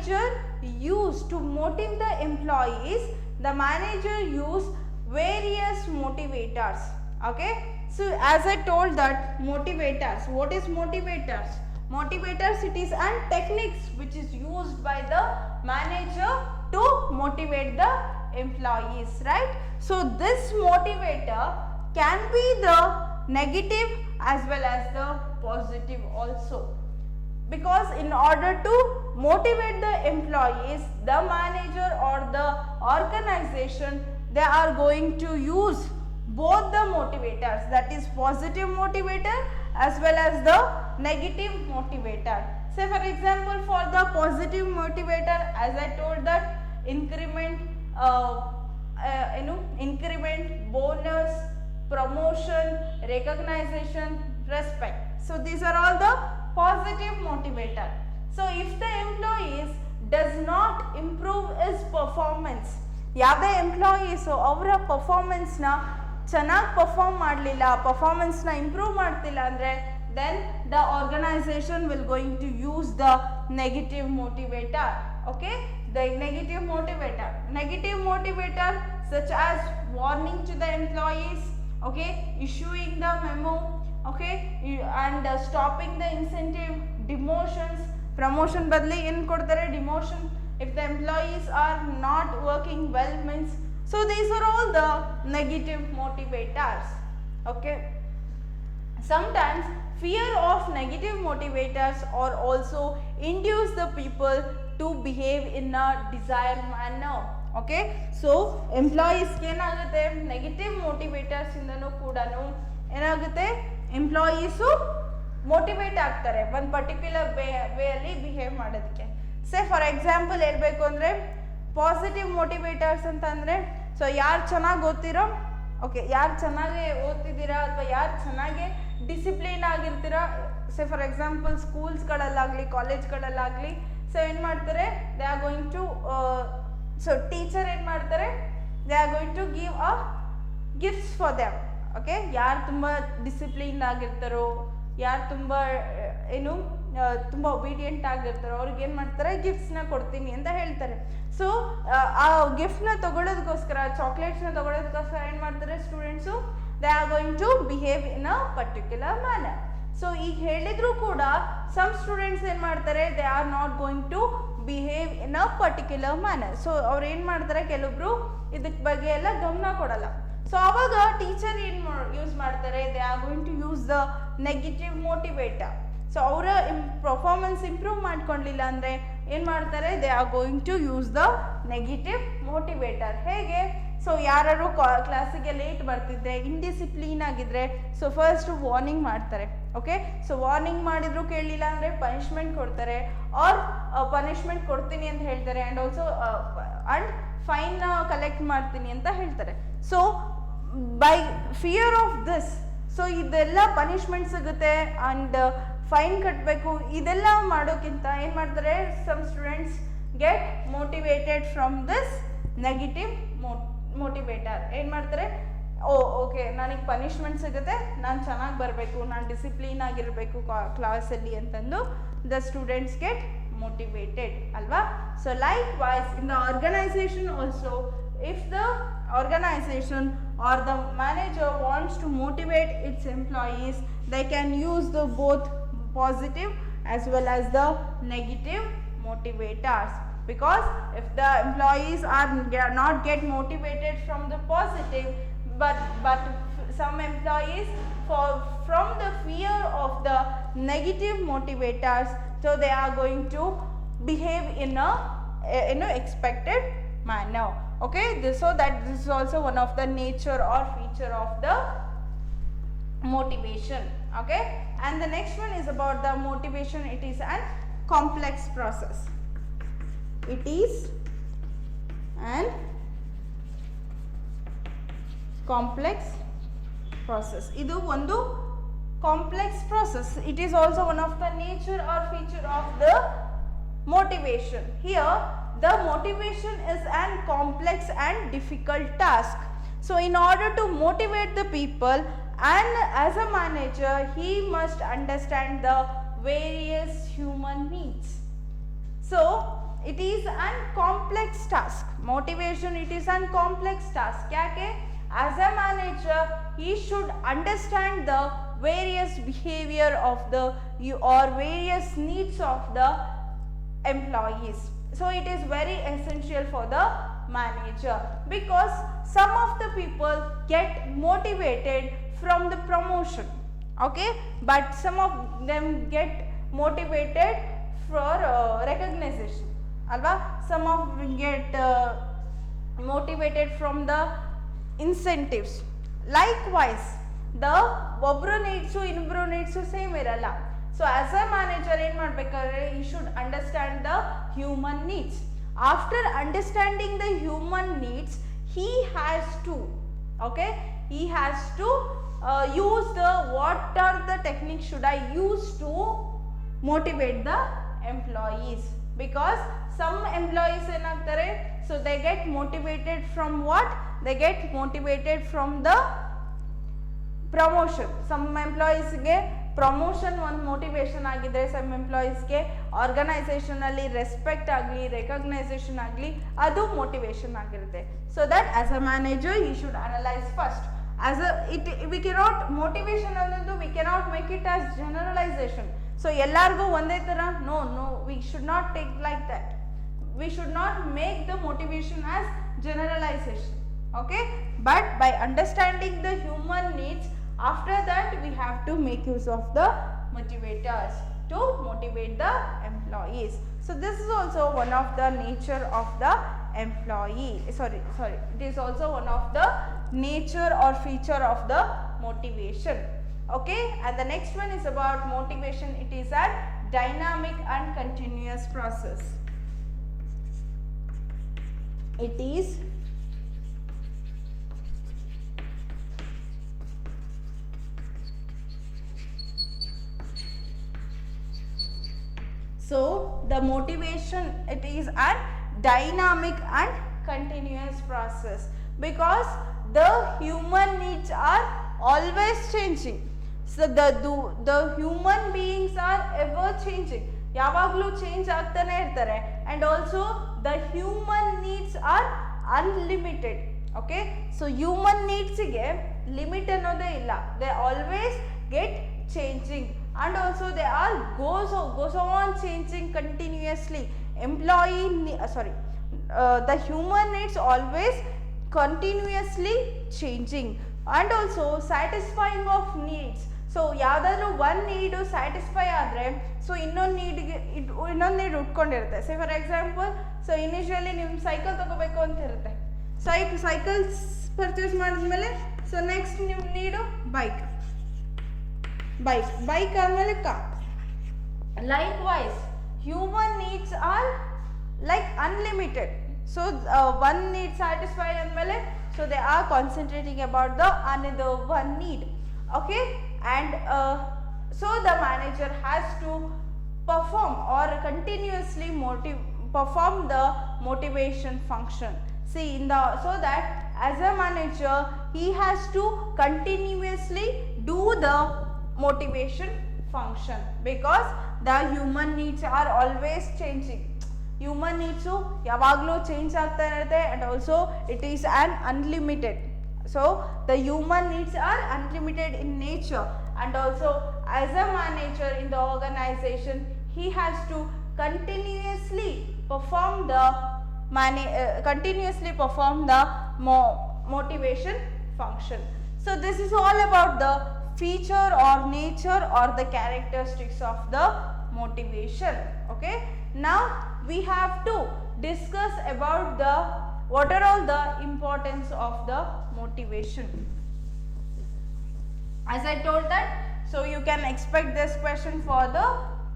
manager use to motivate the employees? The manager use various motivators. Okay, so as I told that motivators, what is motivators? Motivators, it is an techniques which is used by the manager to motivate the employees, right? So this motivator can be the negative as well as the positive also, because in order to motivate the employees, the manager or the organization, they are going to use both the motivators, that is positive motivator as well as the negative motivator. Say for example, for the positive motivator, as I told that increment, increment, bonus, promotion, recognition, respect. So these are all the positive motivator. So if the employees does not improve his performance, ಯಾವುದೇ employees ಅವರ ಪರ್ಫಾರ್ಮೆನ್ಸ್ನ ಚೆನ್ನಾಗಿ perform ಮಾಡಲಿಲ್ಲ, ಪರ್ಫಾರ್ಮೆನ್ಸ್ನ improve ಮಾಡ್ತಿಲ್ಲ ಅಂದರೆ, then the organization will going to use the negative motivator. Okay, the negative motivator such as warning to the employees, okay, issuing the memo, okay, and stopping the incentive, demotions, promotion badli ಏನು ಕೊಡ್ತಾರೆ, demotion if the employees are not working well means. So these are all the negative motivators. Okay, sometimes fear of negative motivators or also induce the people to behave in a desired manner. Okay, so employees ಏನಾಗುತ್ತೆ, negative motivators ಇಂದನೂ ಕೂಡ ಏನಾಗುತ್ತೆ, employees motivate ಆಗ್ತಾರೆ ಒಂದು particular ವೇಯಲ್ಲಿ behave ಮಾಡೋದಕ್ಕೆ. ಸೇ for example ಹೇಳಬೇಕು ಅಂದರೆ positive motivators ಅಂತಂದರೆ, so ಯಾರು ಚೆನ್ನಾಗಿ ಓದ್ತಿರೋ, ಓಕೆ, ಯಾರು ಚೆನ್ನಾಗಿ ಓದ್ತಿದ್ದೀರಾ ಅಥವಾ ಯಾರು ಚೆನ್ನಾಗಿ ಡಿಸಿಪ್ಲಿನ್ ಆಗಿರ್ತೀರಾ, ಸೇ ಫಾರ್ ಎಕ್ಸಾಂಪಲ್ ಸ್ಕೂಲ್ಸ್ಗಳಲ್ಲಾಗಲಿ ಕಾಲೇಜ್ಗಳಲ್ಲಾಗಲಿ, ಸೊ ಏನು ಮಾಡ್ತಾರೆ, they are going to, so teacher ಏನು ಮಾಡ್ತಾರೆ, they are going to give a gifts for them. Okay, ಯಾರು ತುಂಬ ಡಿಸಿಪ್ಲಿನ್ ಆಗಿರ್ತಾರೋ, ಯಾರು ತುಂಬ ಏನು ತುಂಬ ಒಬೀಡಿಯೆಂಟ್ ಆಗಿರ್ತಾರೋ ಅವ್ರಿಗೆ ಏನು ಮಾಡ್ತಾರೆ, ಗಿಫ್ಟ್ಸ್ನ ಕೊಡ್ತೀನಿ ಅಂತ ಹೇಳ್ತಾರೆ. ಸೊ ಆ ಗಿಫ್ಟ್ನ ತೊಗೊಳೋದಕ್ಕೋಸ್ಕರ, ಚಾಕ್ಲೇಟ್ಸ್ನ ತೊಗೊಳೋದಕ್ಕೋಸ್ಕರ ಏನು ಮಾಡ್ತಾರೆ students, they are going to behave in a particular manner. So ಈಗ ಹೇಳಿದ್ರು ಕೂಡ ಸಮ್ ಸ್ಟೂಡೆಂಟ್ಸ್ ಏನು ಮಾಡ್ತಾರೆ, they are not going to behave in a particular manner. So ಅವ್ರು ಏನು ಮಾಡ್ತಾರೆ, ಕೆಲವೊಬ್ರು ಇದಕ್ಕೆ ಬಗ್ಗೆ ಎಲ್ಲ ಗಮನ ಕೊಡಲ್ಲ. ಸೊ ಆವಾಗ ಟೀಚರ್ ಏನು ಯೂಸ್ ಮಾಡ್ತಾರೆ, they are going to use the negative motivator. So ಅವರ ಪರ್ಫಾರ್ಮೆನ್ಸ್ ಇಂಪ್ರೂವ್ ಮಾಡ್ಕೊಳ್ಳಿಲ್ಲ ಅಂದರೆ ಏನು ಮಾಡ್ತಾರೆ, they are going to use the negative ಮೋಟಿವೇಟರ್. ಹೇಗೆ, ಸೊ ಯಾರು ಕ್ಲಾಸಿಗೆ ಲೇಟ್ ಬರ್ತಿದ್ರೆ, ಇಂಡಿಸಿಪ್ಲೀನ್ ಆಗಿದ್ರೆ, ಸೊ ಫಸ್ಟ್ ವಾರ್ನಿಂಗ್ ಮಾಡ್ತಾರೆ. ಓಕೆ, ಸೊ ವಾರ್ನಿಂಗ್ ಮಾಡಿದ್ರು ಕೇಳಲಿಲ್ಲ ಅಂದರೆ ಪನಿಷ್ಮೆಂಟ್ ಕೊಡ್ತಾರೆ, ಆರ್ ಪನಿಷ್ಮೆಂಟ್ ಕೊಡ್ತೀನಿ ಅಂತ ಹೇಳ್ತಾರೆ, and also and fine collect ಮಾಡ್ತೀನಿ ಅಂತ ಹೇಳ್ತಾರೆ. So by fear of this, so ಇದೆಲ್ಲ ಪನಿಷ್ಮೆಂಟ್ ಸಿಗುತ್ತೆ ಆ್ಯಂಡ್ ಫೈನ್ ಕಟ್ಟಬೇಕು, ಇದೆಲ್ಲ ಮಾಡೋಕ್ಕಿಂತ ಏನು ಮಾಡ್ತಾರೆ, some students get motivated from this negative motivator. ಏನು ಮಾಡ್ತಾರೆ, ಓಕೆ ನನಗೆ ಪನಿಷ್ಮೆಂಟ್ ಸಿಗುತ್ತೆ, ನಾನು ಚೆನ್ನಾಗಿ ಬರಬೇಕು, ನಾನು ಡಿಸಿಪ್ಲಿನ್ ಆಗಿರಬೇಕು ಕ್ಲಾಸಲ್ಲಿ ಅಂತಂದು the students get motivated, alva. So likewise in the organization also, if the organization or the manager wants to motivate its employees, they can use the both positive as well as the negative motivators, because if the employees are not get motivated from the positive, but some employees from the fear of the negative motivators, so they are going to behave in a expected manner. Okay, so that this is also one of the nature or feature of the motivation. Okay, and the next one is about the motivation. It is a complex process. It is an complex process. Idu ಒಂದು complex process. It is also one of the nature or feature of the motivation. Here the motivation is an complex and difficult task. So in order to motivate the people, and as a manager he must understand the various human needs. So it is an complex task. Motivation, it is an complex task. क्या के as a manager he should understand the various behavior of the or various needs of the employees. So it is very essential for the manager, because some of the people get motivated from the promotion, okay, but some of them get motivated for recognition alva. Some of them get motivated from the incentives. Likewise the ಒಬ್ರು needs ಇನ್ನೊಬ್ರು needs same ಇರಲ್ಲ. So as a manager ಏನು ಮಾಡಬೇಕಾದ್ರೆ ಈ should understand the human needs. After understanding the human needs he has to, okay, he has to use the what are the techniques should I use to motivate the employees, because some employees ಏನಾಗ್ತಾರೆ, so they get motivated from what, they get motivated from the promotion. Some employees ಗೆ promotion ಒಂದು motivation ಆಗಿದ್ರೆ, some ಎಂಪ್ಲಾಯೀಸ್ಗೆ ಆರ್ಗನೈಸೇಷನಲ್ಲಿ respect ಆಗಲಿ recognisation ಆಗಲಿ ಅದು motivation ಆಗಿರುತ್ತೆ. So that as a manager you should analyse first as a it we cannot motivation ಅನ್ನೋದು we cannot make it as generalisation. So ಎಲ್ಲರಿಗೂ ಒಂದೇ ಥರ no we should not take like that. We should not make the motivation as generalisation, okay, but by understanding the human needs, after that we have to make use of the motivators to motivate the employees. So this is also one of the nature of the employee, sorry it is also one of the nature or feature of the motivation, okay. And the next one is about motivation. It is a dynamic and continuous process. It is so the motivation, it is a dynamic and continuous process, because the human needs are always changing. So the human beings are ever changing, ಯಾವಾಗಲೂ change ಆಗ್ತಾನೆ ಇರ್ತಾರೆ. and also the human needs are unlimited, okay. so human needs ಗೆ limit ಅನ್ನೋದೇ ಇಲ್ಲ, they always get changing, and also they all goes on changing continuously. The human needs always continuously changing, and also satisfying of needs. So ಯಾವುದಾದ್ರೂ ಒಂದು need satisfy ಆದರೆ so ಇನ್ನೊಂದು need ಉಟ್ಕೊಂಡಿರುತ್ತೆ. Say for example, so initially ನಿಮ್ಮ cycle ತೊಗೋಬೇಕು ಅಂತ ಇರುತ್ತೆ, cycles purchase ಮಾಡಿದ್ಮೇಲೆ ಸೊ ನೆಕ್ಸ್ಟ್ ನಿಮ್ಮ ನೀಡು ಬೈಕ್ ಆದಮೇಲೆ car. Likewise human needs are like unlimited. So one need satisfy ಆದಮೇಲೆ so they are concentrating about the another one need, okay. And so the manager has to perform or continuously perform the motivation function. See so that as a manager he has to continuously do the motivation function, because the human needs are always changing. Human needs ಯಾವಾಗಲೂ change ಆಗ್ತಾ ಇರುತ್ತೆ, and also it is an unlimited. So the human needs are unlimited in nature, and also as a manager in the organization he has to continuously perform the motivation function. So this is all about the feature or nature or the characteristics of the motivation, okay. Now we have to discuss about the what are all the importance of the motivation. As I told that, so you can expect this question for the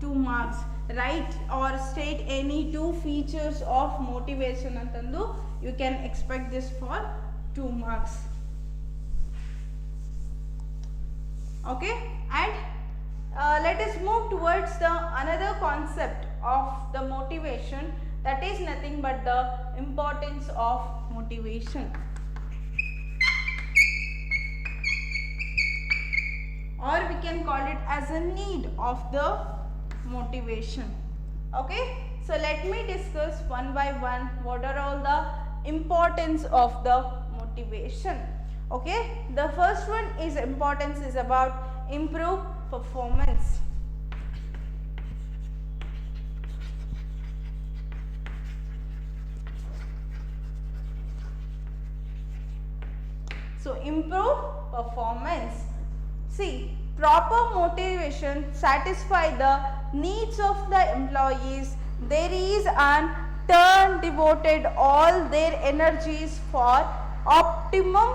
2 marks. Write or state any 2 features of motivation antandu you can expect this for 2 marks, okay. And let us move towards the another concept of the motivation, that is nothing but the importance of motivation, or we can call it as a need of the motivation, okay. so let me discuss one by one what are all the importance of the motivation. Okay, the first one is importance is about improve performance. So improve performance. See, proper motivation satisfy the needs of the employees. There is an turn devoted all their energies for optimum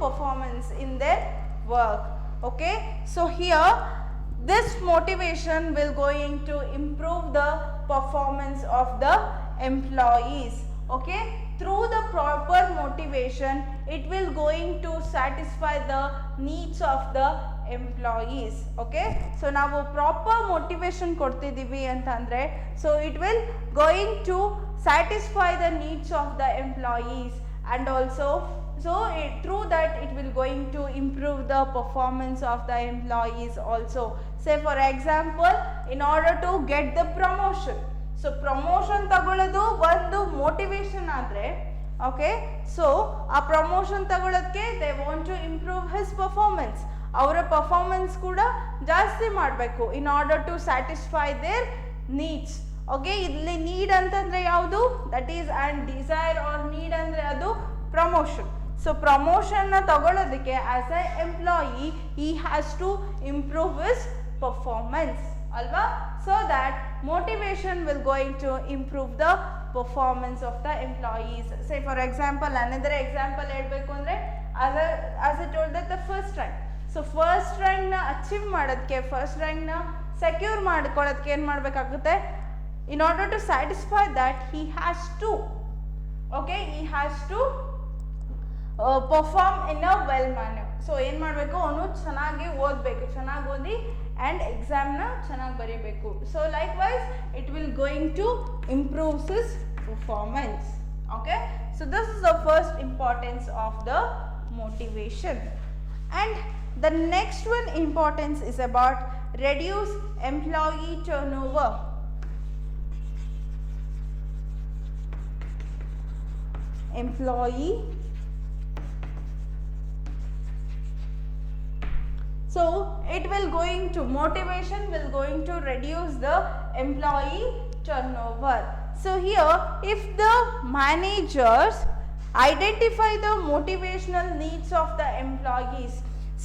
performance in their work. Okay, so here this motivation will going to improve the performance of the employees. Okay, through the proper motivation it will going to satisfy the needs of the employees. Okay, so ನಾವು proper motivation ಕೊಡ್ತಿದ್ದೀವಿ ಅಂತಂದರೆ so it will going to satisfy the needs of the employees and also so through that it will going to improve the performance of the employees also. Say for example, in order to get the promotion, so promotion ತಗೊಳ್ಳೋದು ಒಂದು motivation ಆದರೆ okay so ಆ promotion ತಗೊಳ್ಳೋದಕ್ಕೆ they want to improve his performance, ಅವರ performance ಕೂಡ ಜಾಸ್ತಿ ಮಾಡಬೇಕು in order to satisfy their needs. Okay, ಇಲ್ಲಿ ನೀಡ್ ಅಂತಂದರೆ ಯಾವುದು, that is and desire or need ಅಂದರೆ ಅದು ಪ್ರಮೋಷನ್. ಸೊ ಪ್ರಮೋಷನ್ನ ತಗೊಳ್ಳೋದಕ್ಕೆ ಆ್ಯಸ್ ಎ ಎಂಪ್ಲಾಯಿ ಈ has to improve his performance ಅಲ್ವಾ. So that motivation will going to improve the performance of the employees. Say for example, another example ಹೇಳ್ಬೇಕು ಅಂದರೆ as I told that the first rank. So first rank ನ achieve ಮಾಡೋದಕ್ಕೆ, first rank ನ secure ಮಾಡ್ಕೊಳ್ಳೋದಕ್ಕೆ ಏನು ಮಾಡಬೇಕಾಗುತ್ತೆ, in order to satisfy that he has to perform in a well manner. So ಏನು ಮಾಡಬೇಕು, ಅವನು ಚೆನ್ನಾಗಿ ಓದಬೇಕು, ಚೆನ್ನಾಗಿ ಓದಿ and exam na ಚೆನ್ನಾಗಿ ಬರೀಬೇಕು. So likewise it will going to improve his performance. Okay, so this is the first importance of the motivation. And the next one importance is about reduce employee turnover. Employee, so it will going to motivation will going to reduce the employee turnover. So here if the managers identify the motivational needs of the employees,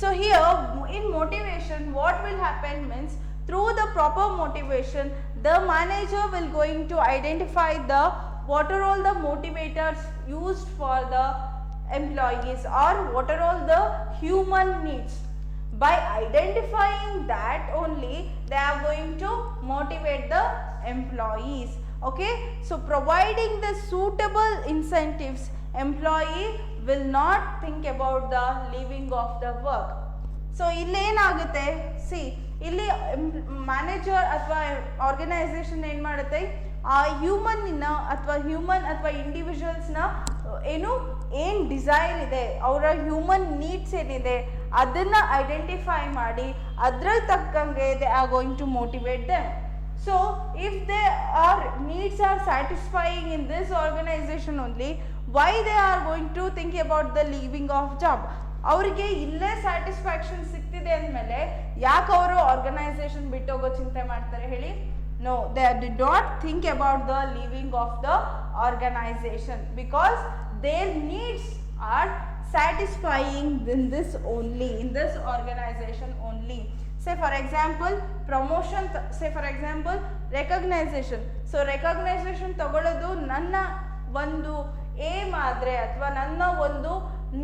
so here in motivation what will happen means through the proper motivation the manager will going to identify the what are all the motivators used for the employees or what are all the human needs. By identifying that only they are going to motivate the employees. Okay, so providing the suitable incentives, employee will not think about the leaving of the work. So ಇಲ್ಲಿ ಏನಾಗುತ್ತೆ, C ಇಲ್ಲಿ manager ಅಥವಾ organisation ಏನು ಮಾಡುತ್ತೆ, ಆ human ಅಥವಾ ಇಂಡಿವಿಜುವಲ್ಸ್ನ ಏನು desire ಇದೆ, ಅವರ ಹ್ಯೂಮನ್ ನೀಡ್ಸ್ ಏನಿದೆ ಅದನ್ನು ಐಡೆಂಟಿಫೈ ಮಾಡಿ ಅದ್ರಲ್ಲಿ ತಕ್ಕಂಗೆ they are going to motivate them. So if they are needs are satisfying in this organisation only, why they are going to think about the leaving of job. ಅವರಿಗೆ ಇಲ್ಲೇ satisfaction ಸಿಗ್ತಿದೆ ಅಂದಮೇಲೆ ಯಾಕೆ ಅವರು ಆರ್ಗನೈಸೇಷನ್ ಬಿಟ್ಟೋಗೋ ಚಿಂತೆ ಮಾಡ್ತಾರೆ ಹೇಳಿ? No, they did not think about the leaving of the organization because their needs are satisfying in this organization only. Say for example promotion, say for example recognition. So recognition ತಗೊಳ್ಳೋದು ನನ್ನ ಒಂದು aim ಆದರೆ ಅಥವಾ ನನ್ನ ಒಂದು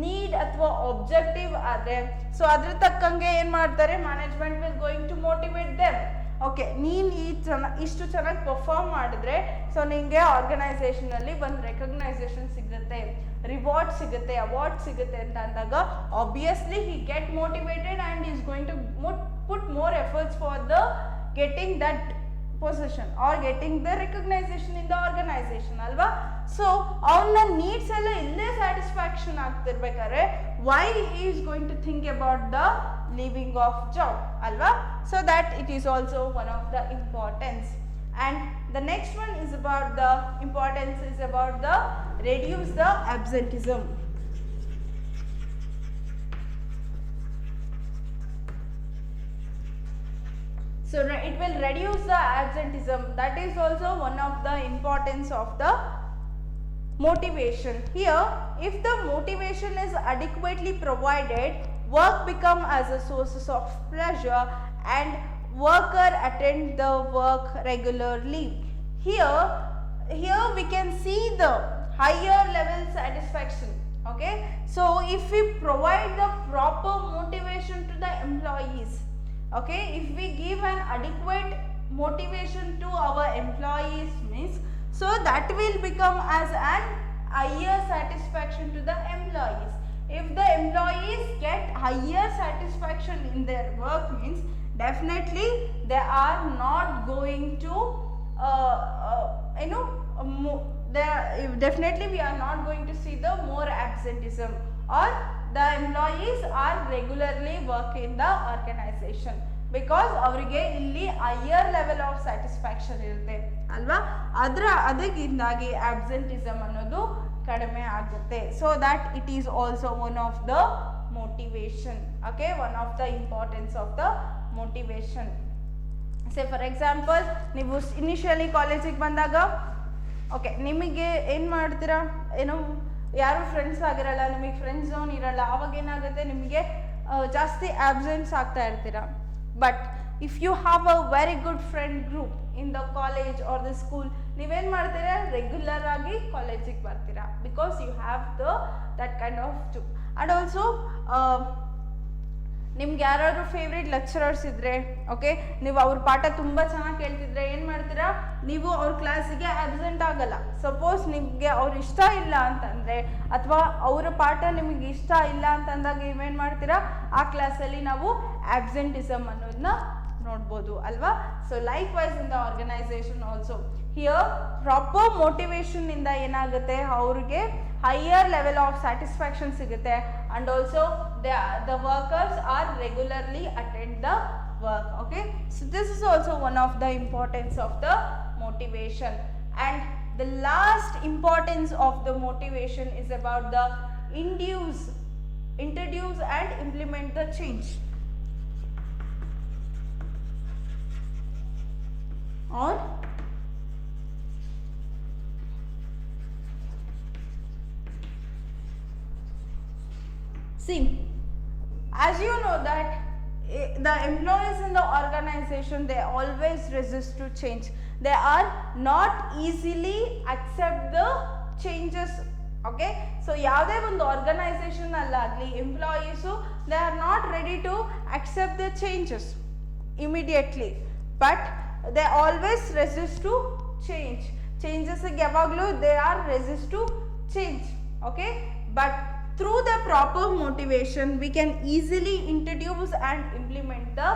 need ಅಥವಾ objective ಆದರೆ, so ಅದ್ರ ತಕ್ಕಂಗೆ ಏನು ಮಾಡ್ತಾರೆ, management will going to motivate them. Okay, ನೀನು ಇಷ್ಟು ಚೆನ್ನಾಗಿ ಪರ್ಫಾರ್ಮ್ ಮಾಡಿದ್ರೆ ಸೊ ನಿಮಗೆ ಆರ್ಗನೈಸೇಷನಲ್ಲಿ ಒಂದು ರೆಕಗ್ನೈಸೇಷನ್ ಸಿಗುತ್ತೆ, ರಿವಾರ್ಡ್ ಸಿಗುತ್ತೆ, ಅವಾರ್ಡ್ ಸಿಗುತ್ತೆ ಅಂತ ಅಂದಾಗ obviously he get motivated and is going to put more efforts for the getting that position or getting the recognisation in the organisation ಅಲ್ವಾ. ಸೊ ಅವನ ನೀಡ್ಸ್ ಎಲ್ಲ ಇಲ್ಲೇ ಸ್ಯಾಟಿಸ್ಫ್ಯಾಕ್ಷನ್ ಆಗ್ತಿರ್ಬೇಕಾದ್ರೆ why he is going to think about the leaving of job alva. So that it is also one of the importance. And the next one is about the importance is about the reduce the absenteeism. So it will reduce the absenteeism. That is also one of the importance of the motivation. Here, if the motivation is adequately provided, work become as a source of pleasure and worker attend the work regularly. Here we can see the higher level satisfaction. Okay, so if we provide the proper motivation to the employees, okay, if we give an adequate motivation to our employees means, so that will become as an higher satisfaction to the employees. If the employees get higher satisfaction in their work means, definitely they are not going to definitely we are not going to see the more absenteeism, or the employees are regularly work in the organization, because ಅವರಿಗೆ ಇಲ್ಲಿ higher level of satisfaction ಇರುತ್ತೆ ಅಲ್ವಾ, ಅದಕ್ಕಿಂತಾಗಿ absenteeism ಅನ್ನೋದು ಕಡಿಮೆ ಆಗುತ್ತೆ. So that it is also one of the motivation. Okay, one of the importance of the motivation. Say for example, ನೀವು initially ಕಾಲೇಜಿಗೆ ಬಂದಾಗ ಓಕೆ ನಿಮಗೆ ಏನು ಮಾಡ್ತೀರಾ, ಏನೋ ಯಾರು ಫ್ರೆಂಡ್ಸ್ ಆಗಿರಲ್ಲ, ನಿಮಗೆ ಫ್ರೆಂಡ್ ಝೋನ್ ಇರಲ್ಲ, ಆವಾಗ ಏನಾಗುತ್ತೆ ನಿಮಗೆ ಜಾಸ್ತಿ ಆಬ್ಸೆನ್ಸ್ ಆಗ್ತಾ ಇರ್ತೀರಾ. But if you have a very good friend group in the college or the school, ನೀವೇನು ಮಾಡ್ತೀರಾ, ರೆಗ್ಯುಲರ್ ಆಗಿ ಕಾಲೇಜಿಗೆ ಬರ್ತೀರಾ, because you have that kind of to. And also ನಿಮ್ಗೆ ಯಾರಾದ್ರು ಫೇವ್ರೇಟ್ ಲೆಕ್ಚರರ್ಸ್ ಇದ್ದರೆ, ಓಕೆ, ನೀವು ಅವ್ರ ಪಾಠ ತುಂಬ ಚೆನ್ನಾಗಿ ಕೇಳ್ತಿದ್ರೆ ಏನು ಮಾಡ್ತೀರಾ, ನೀವು ಅವ್ರ ಕ್ಲಾಸಿಗೆ ಆಬ್ಸೆಂಟ್ ಆಗಲ್ಲ. ಸಪೋಸ್ ನಿಮಗೆ ಅವ್ರು ಇಷ್ಟ ಇಲ್ಲ ಅಂತಂದರೆ, ಅಥವಾ ಅವರ ಪಾಠ ನಿಮಗೆ ಇಷ್ಟ ಇಲ್ಲ ಅಂತಂದಾಗ ನೀವೇನು ಮಾಡ್ತೀರಾ, ಆ ಕ್ಲಾಸಲ್ಲಿ ನಾವು ಆಬ್ಸೆಂಟಿಸಮ್ ಅನ್ನೋದನ್ನ ನೋಡ್ಬೋದು ಅಲ್ವಾ. So likewise in the organisation also here proper motivation ಇಂದ ಏನಾಗುತ್ತೆ, ಅವ್ರಿಗೆ higher level of satisfaction sigute, and also the workers are regularly attend the work. Okay, so this is also one of the importance of the motivation. And the last importance of the motivation is about the introduce and implement the change, or see, as you know that the employees in the organization, they always resist to change. They are not easily accept the changes. Okay, so ಯಾವುದೇ ಒಂದು organisation ಅಲ್ಲಾಗಲಿ employees they are not ready to accept the changes immediately, but they always resist to change. Changes ಯಾವಾಗಲೂ they are resist to change. Okay, but through the proper motivation, we can easily introduce and implement the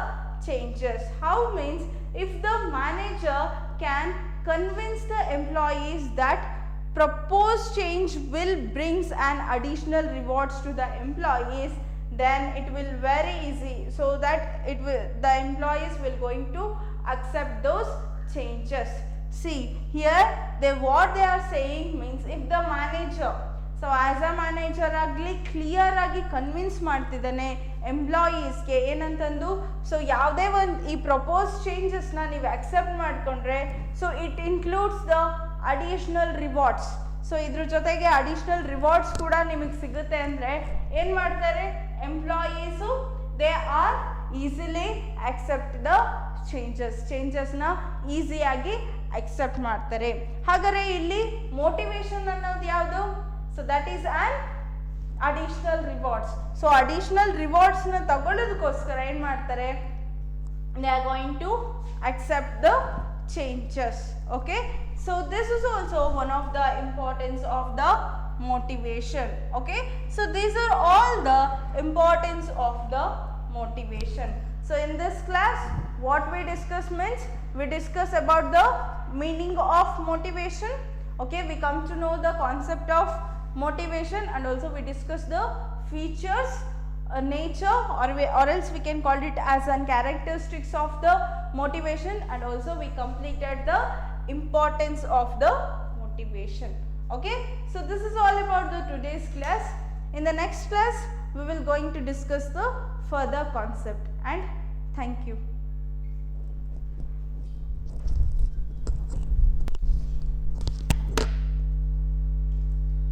changes. How means, if the manager can convince the employees that proposed change will brings an additional rewards to the employees, then it will very easy, so that the employees will going to accept those changes. See here, what they are saying means, if the manager, so as a manager ಆಗಲಿ clear ಆಗಿ convince ಮಾಡ್ತಿದ್ದಾನೆ ಎಂಪ್ಲಾಯೀಸ್ಗೆ ಏನಂತಂದು, so ಯಾವುದೇ ಒಂದು ಈ propose ಚೇಂಜಸ್ನ ನೀವು accept ಮಾಡಿಕೊಂಡ್ರೆ, so it includes the additional rewards. So ಇದ್ರ ಜೊತೆಗೆ ಅಡಿಷ್ನಲ್ ರಿವಾರ್ಡ್ಸ್ ಕೂಡ ನಿಮಗೆ ಸಿಗುತ್ತೆ ಅಂದರೆ ಏನು ಮಾಡ್ತಾರೆ employees, they are easily accept the ಚೇಂಜಸ್ನ ಈಸಿಯಾಗಿ ಅಕ್ಸೆಪ್ಟ್ ಮಾಡ್ತಾರೆ. ಹಾಗಾದರೆ ಇಲ್ಲಿ ಮೋಟಿವೇಶನ್ ಅನ್ನೋದು ಯಾವುದು? So that is an additional rewards. So additional rewards na ತಗೊಳ್ಳೋದಕ್ಕೋಸ್ಕರ ಏನು ಮಾಡ್ತಾರೆ, they are going to accept the changes. Okay, so this is also one of the importance of the motivation. Okay, so these are all the importance of the motivation. So in this class, what we discuss means, we discuss about the meaning of motivation. Okay, we come to know the concept of motivation, and also we discuss the features, nature, or else we can call it as an characteristics of the motivation, and also we completed the importance of the motivation. Okay, so this is all about the today's class. In the next class we will going to discuss the further concept, and thank you.